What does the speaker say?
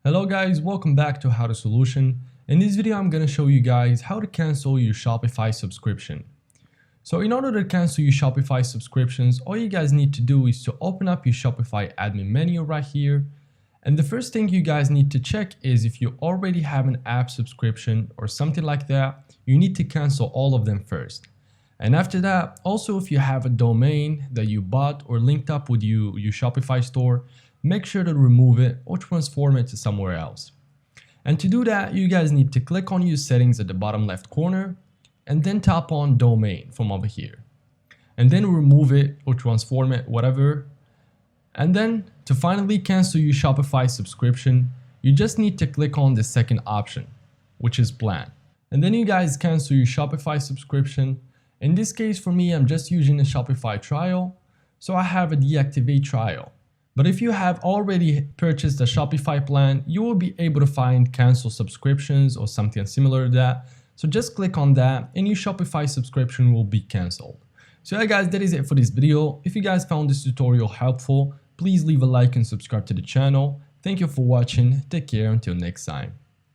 Hello guys, welcome back to How to Solution. In this video I'm going to show you guys how to cancel your Shopify subscription. So in order to cancel your Shopify subscriptions, all you guys need to do is to open up your Shopify admin menu right here. And the first thing you guys need to check is if you already have an app subscription or something like that, you need to cancel all of them first. And after that, also if you have a domain that you bought or linked up with your Shopify store, make sure to remove it or transform it to somewhere else. And to do that, you guys need to click on your settings at the bottom left corner and then tap on domain from over here. And then remove it or transform it, whatever. And then to finally cancel your Shopify subscription, you just need to click on the second option, which is plan. And then you guys cancel your Shopify subscription. In this case for me, I'm just using a Shopify trial, so I have a deactivate trial. But if you have already purchased a Shopify plan, you will be able to find cancel subscriptions or something similar to that. So just click on that and your Shopify subscription will be canceled. So yeah guys, that is it for this video. If you guys found this tutorial helpful, please leave a like and subscribe to the channel. Thank you for watching. Take care until next time.